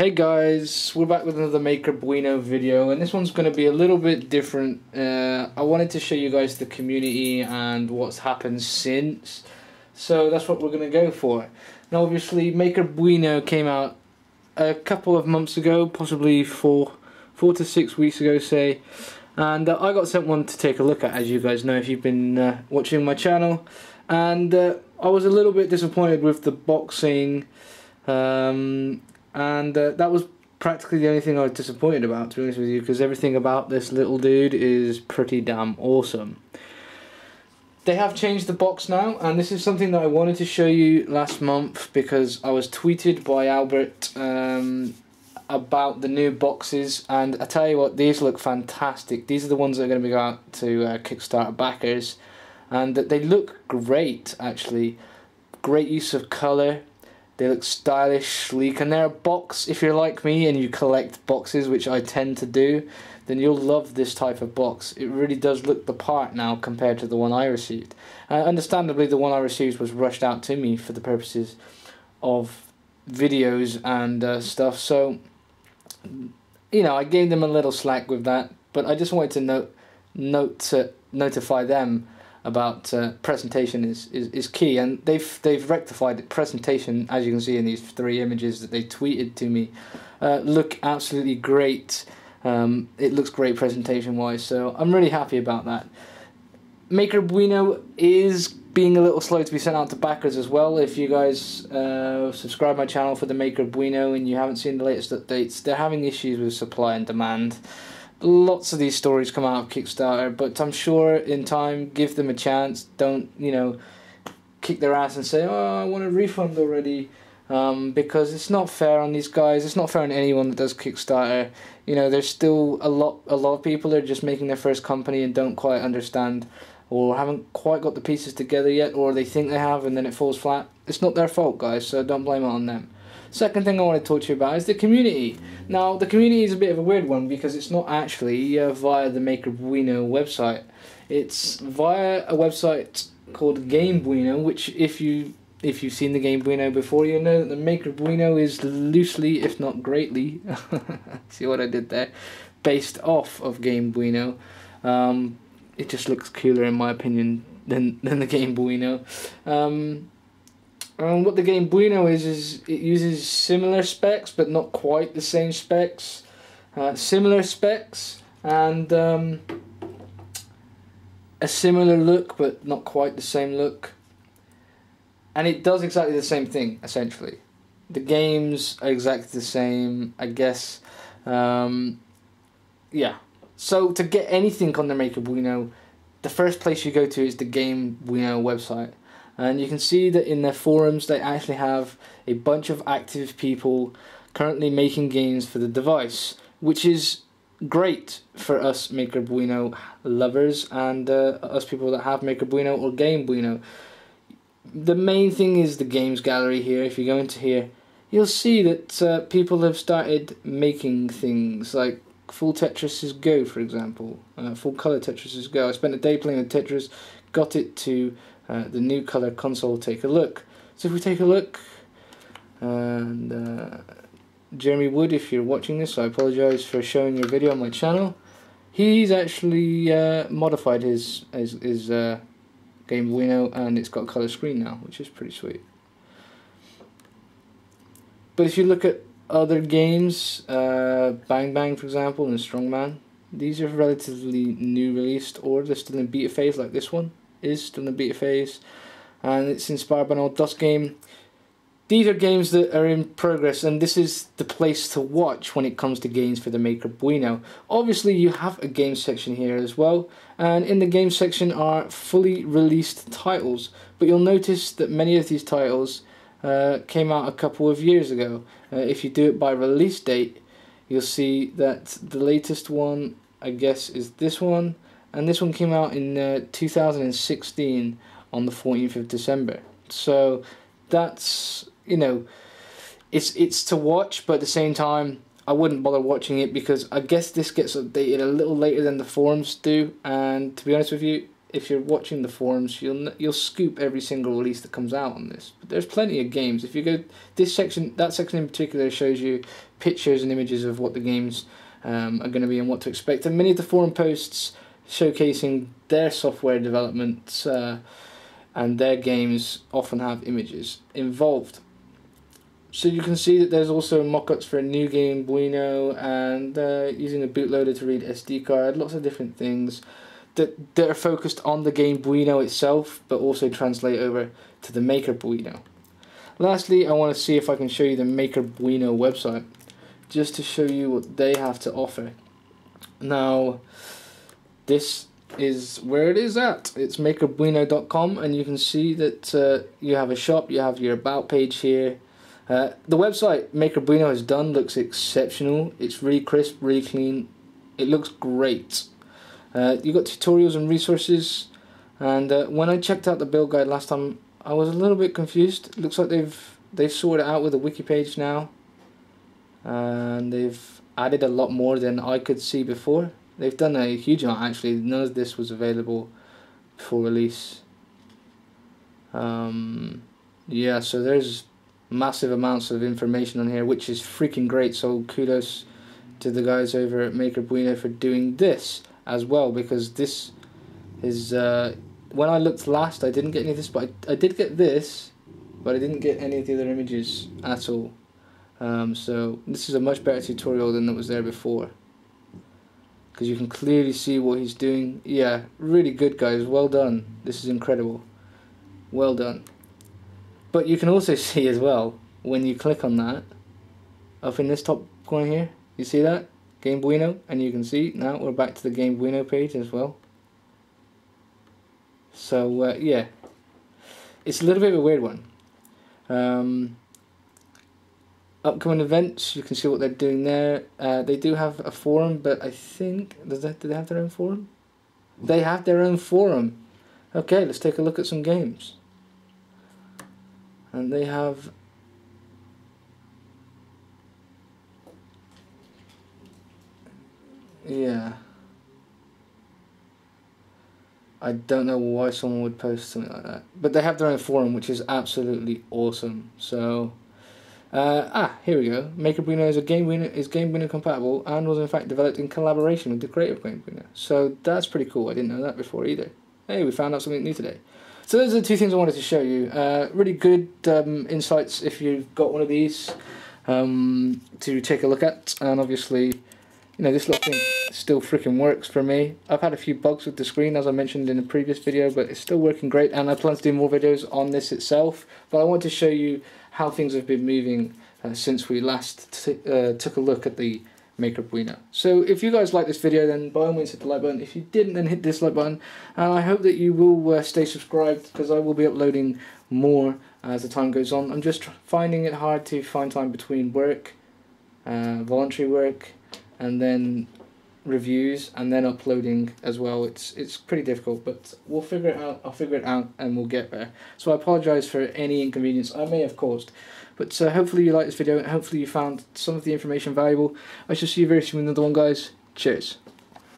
Hey guys, we're back with another Makerbuino video, and this one's going to be a little bit different. I wanted to show you guys the community and what's happened since, so that's what we're going to go for. Now obviously Makerbuino came out a couple of months ago, possibly four to 6 weeks ago say, and I got sent one to take a look at, as you guys know if you've been watching my channel, and I was a little bit disappointed with the boxing. And that was practically the only thing I was disappointed about, to be honest with you, because everything about this little dude is pretty damn awesome. They have changed the box now, and this is something that I wanted to show you last month because I was tweeted by Albert about the new boxes, and I tell you what, these look fantastic. These are the ones that are going to go out to Kickstarter backers, and they look great actually. Great use of colour. They look stylish, sleek, and they're a box. If you're like me and you collect boxes, which I tend to do, then you'll love this type of box. It really does look the part now compared to the one I received. Understandably, the one I received was rushed out to me for the purposes of videos and stuff, so you know, I gave them a little slack with that, but I just wanted to notify them about presentation is key, and they've rectified it. Presentation, as you can see in these 3 images that they tweeted to me, look absolutely great. It looks great presentation wise, so I'm really happy about that. Makerbuino is being a little slow to be sent out to backers as well. If you guys subscribe my channel for the Makerbuino and you haven't seen the latest updates, they're having issues with supply and demand. Lots of these stories come out of Kickstarter, but I'm sure in time, give them a chance. Don't, you know, kick their ass and say, oh, I want a refund already, because it's not fair on these guys. It's not fair on anyone that does Kickstarter. You know, there's still a lot of people that are just making their first company and don't quite understand, or haven't quite got the pieces together yet, or they think they have and then it falls flat. It's not their fault, guys, so don't blame it on them. Second thing I want to talk to you about is the community. Now, the community is a bit of a weird one because it's not actually via the Makerbuino website. It's via a website called Gamebuino, which if you've seen the Gamebuino before, you know that the Makerbuino is loosely, if not greatly, see what I did there, based off of Gamebuino. It just looks cooler in my opinion than the Gamebuino. What the Gamebuino is it uses similar specs but not quite the same specs, similar specs, and a similar look but not quite the same look, and it does exactly the same thing essentially. The games are exactly the same, I guess. Yeah, so to get anything on the Makerbuino, the first place you go to is the Gamebuino website. And you can see that in their forums they actually have a bunch of active people currently making games for the device, which is great for us Makerbuino lovers and us people that have Makerbuino or Gamebuino. The main thing is the games gallery here. If you go into here, you'll see that people have started making things like Full Tetris Go, for example. Full Color Tetris Go. I spent a day playing with Tetris, got it to the new color console. Take a look. So if we take a look, and Jeremy Wood, if you're watching this, I apologize for showing your video on my channel. He's actually modified his Gamebuino, and it's got color screen now, which is pretty sweet. But if you look at other games, Bang Bang for example, and Strongman, these are relatively new released, or they're still in beta phase, like this one is still in beta phase, and it's inspired by an old DOS game. These are games that are in progress, and this is the place to watch when it comes to games for the Makerbuino. Obviously you have a game section here as well, and in the game section are fully released titles, but you'll notice that many of these titles came out a couple of years ago. If you do it by release date, you'll see that the latest one, I guess, is this one. And this one came out in 2016 on the 14th of December. So that's, you know, it's to watch, but at the same time, I wouldn't bother watching it because I guess this gets updated a little later than the forums do. And to be honest with you, if you're watching the forums, you'll scoop every single release that comes out on this. But there's plenty of games. If you go this section, that section in particular shows you pictures and images of what the games are going to be and what to expect. And many of the forum posts showcasing their software development and their games often have images involved. So you can see that there's also mock-ups for a new Makerbuino and using a bootloader to read SD card, lots of different things that are focused on the Makerbuino itself, but also translate over to the Makerbuino. Lastly, I want to see if I can show you the Makerbuino website, just to show you what they have to offer. Now, this is where it is at. It's makerbuino.com, and you can see that you have a shop, you have your about page here. The website Makerbuino has done looks exceptional. It's really crisp, really clean. It looks great. You've got tutorials and resources, and when I checked out the build guide last time, I was a little bit confused. It looks like they've sorted it out with a wiki page now, and they've added a lot more than I could see before. They've done a huge amount actually. None of this was available before release. Yeah, so there's massive amounts of information on here, which is freaking great. So kudos to the guys over at Makerbuino for doing this as well, because this is when I looked last I didn't get any of this, but I did get this, but I didn't get any of the other images at all. So this is a much better tutorial than that was there before, because you can clearly see what he's doing. Yeah, really good guys, well done. This is incredible, well done. But you can also see as well, when you click on that, up in this top corner here, you see that? Makerbuino, and you can see now we're back to the Makerbuino page as well. So yeah, it's a little bit of a weird one. Upcoming events, you can see what they're doing there. They do have a forum, but I think, do they have their own forum? They have their own forum. Okay, let's take a look at some games. And they have yeah, I don't know why someone would post something like that, but they have their own forum, which is absolutely awesome. So here we go. Makerbuino is Makerbuino compatible and was in fact developed in collaboration with the creator of Makerbuino. So that's pretty cool. I didn't know that before either. Hey, we found out something new today. So those are the two things I wanted to show you. Really good insights if you've got one of these to take a look at. And obviously, you know, this little thing still freaking works for me. I've had a few bugs with the screen, as I mentioned in a previous video, but it's still working great, and I plan to do more videos on this itself. But I want to show you how things have been moving since we last took a look at the Makerbuino. So if you guys like this video, then by all means hit the like button. If you didn't, then hit the dislike button. And I hope that you will stay subscribed, because I will be uploading more as the time goes on. I'm just finding it hard to find time between work, voluntary work, and then reviews, and then uploading as well. It's pretty difficult, but we'll figure it out. I'll figure it out and we'll get there. So I apologise for any inconvenience I may have caused. But hopefully you liked this video, and hopefully you found some of the information valuable. I shall see you very soon with another one, guys. Cheers.